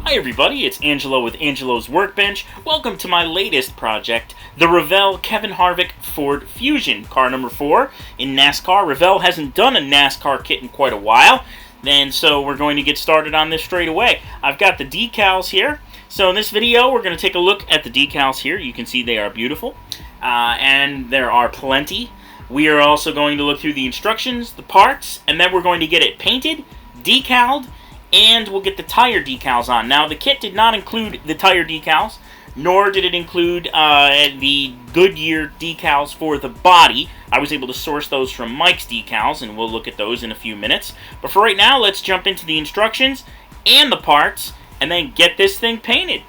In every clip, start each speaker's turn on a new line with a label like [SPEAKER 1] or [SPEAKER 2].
[SPEAKER 1] Hi everybody, it's Angelo with Angelo's Workbench. Welcome to my latest project, the Revell Kevin Harvick Ford Fusion, car number 4 in NASCAR. Revell hasn't done a NASCAR kit in quite a while, and so we're going to get started on this straight away. I've got the decals here. So in this video, we're going to take a look at the decals here. You can see they are beautiful, and there are plenty. We are also going to look through the instructions, the parts, and then we're going to get it painted, decaled, and we'll get the tire decals on. Now, the kit did not include the tire decals, nor did it include the Goodyear decals for the body. I was able to source those from Mike's Decals, and we'll look at those in a few minutes. But for right now, let's jump into the instructions and the parts, and then get this thing painted.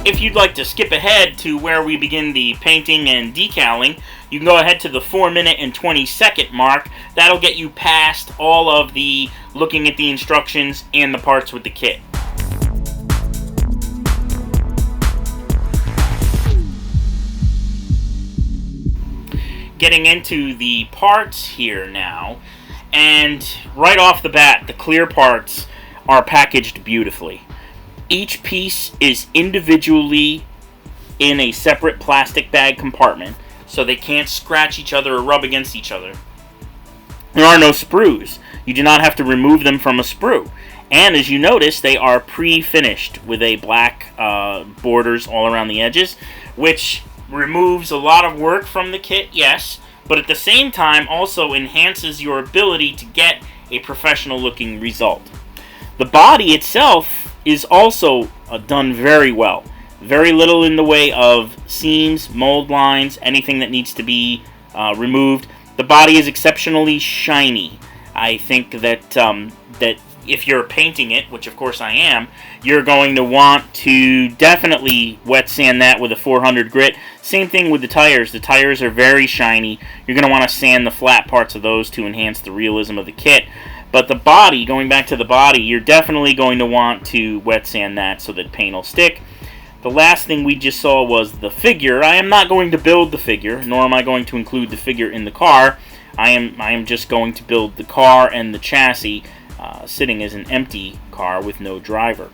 [SPEAKER 1] If you'd like to skip ahead to where we begin the painting and decaling, you can go ahead to the 4-minute and 20-second mark. That'll get you past all of the looking at the instructions and the parts with the kit. Getting into the parts here now, and right off the bat, the clear parts are packaged beautifully. Each piece is individually in a separate plastic bag compartment, so they can't scratch each other or rub against each other. There are no sprues. You do not have to remove them from a sprue. And as you notice, they are pre-finished with a black borders all around the edges, which removes a lot of work from the kit, yes, but at the same time also enhances your ability to get a professional looking result. The body itself is also done very well. Very little in the way of seams, mold lines, anything that needs to be removed. The body is exceptionally shiny. I think that that if you're painting it, which of course I am, you're going to want to definitely wet sand that with a 400 grit. Same thing with the tires. The tires are very shiny. You're going to want to sand the flat parts of those to enhance the realism of the kit. But the body, going back to the body, you're definitely going to want to wet sand that so that paint will stick. The last thing we just saw was the figure. I am not going to build the figure, nor am I going to include the figure in the car. I am just going to build the car and the chassis, sitting as an empty car with no driver.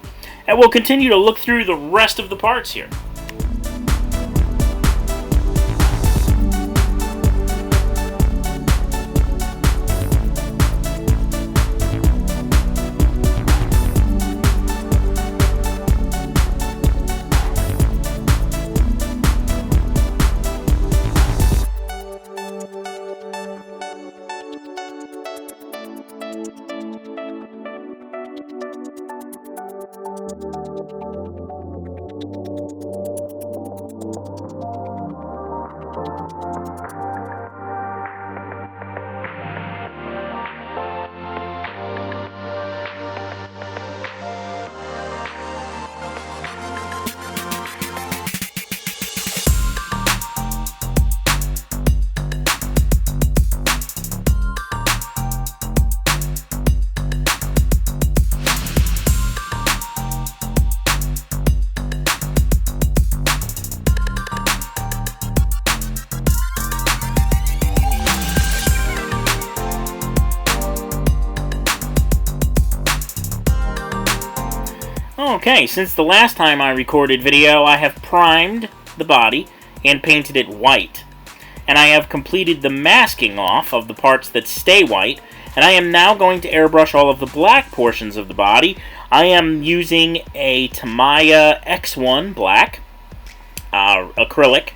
[SPEAKER 1] And we'll continue to look through the rest of the parts here. Okay, since the last time I recorded video, I have primed the body and painted it white. And I have completed the masking off of the parts that stay white, and I am now going to airbrush all of the black portions of the body. I am using a Tamiya X1 black acrylic,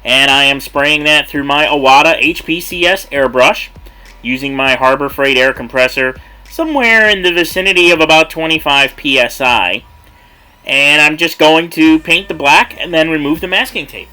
[SPEAKER 1] and I am spraying that through my Iwata HPCS airbrush using my Harbor Freight air compressor somewhere in the vicinity of about 25 psi. And I'm just going to paint the black and then remove the masking tape.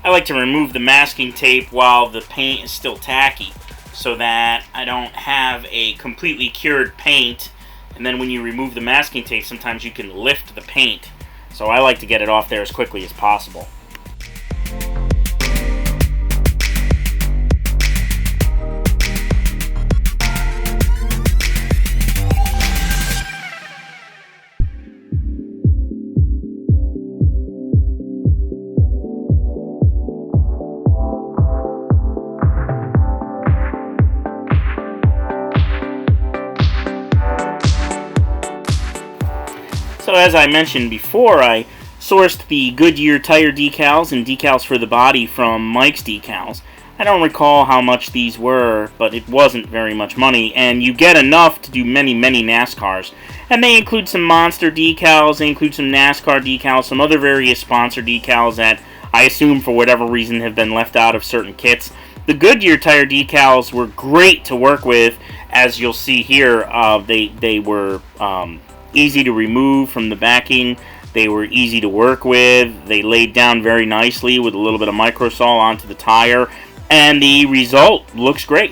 [SPEAKER 1] I like to remove the masking tape while the paint is still tacky, so that I don't have a completely cured paint, and then when you remove the masking tape, sometimes you can lift the paint. So I like to get it off there as quickly as possible. So as I mentioned before, I sourced the Goodyear tire decals and decals for the body from Mike's Decals. I don't recall how much these were, but it wasn't very much money, and you get enough to do many, many NASCARs. And they include some Monster decals, they include some NASCAR decals, some other various sponsor decals that I assume for whatever reason have been left out of certain kits. The Goodyear tire decals were great to work with, as you'll see here. They were easy to remove from the backing. They were easy to work with. They laid down very nicely with a little bit of microsol onto the tire, and the result looks great.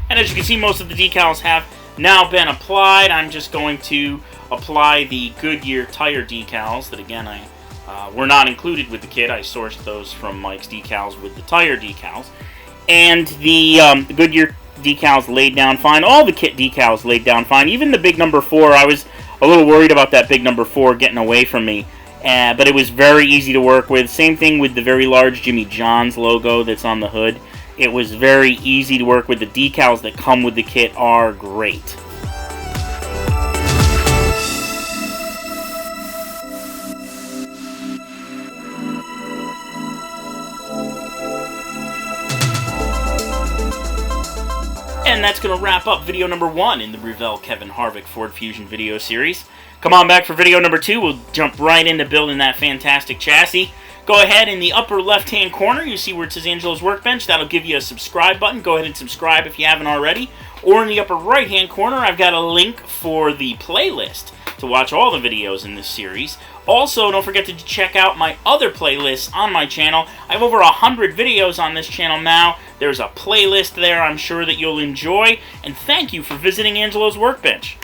[SPEAKER 1] And as you can see, most of the decals have now been applied. I'm just going to apply the Goodyear tire decals that, again, were not included with the kit. I sourced those from Mike's Decals with the tire decals. And the Goodyear decals laid down fine. All the kit decals laid down fine. Even the big number 4, I was a little worried about that big number 4 getting away from me. But it was very easy to work with. Same thing with the very large Jimmy John's logo that's on the hood. It was very easy to work with. The decals that come with the kit are great. And that's going to wrap up video number 1 in the Revell Kevin Harvick Ford Fusion video series. Come on back for video number 2. We'll jump right into building that fantastic chassis. Go ahead, in the upper left-hand corner, you see where it says Angelo's Workbench. That'll give you a subscribe button. Go ahead and subscribe if you haven't already. Or in the upper right-hand corner, I've got a link for the playlist to watch all the videos in this series. Also, don't forget to check out my other playlists on my channel. I have over 100 videos on this channel now. There's a playlist there I'm sure that you'll enjoy. And thank you for visiting Angelo's Workbench.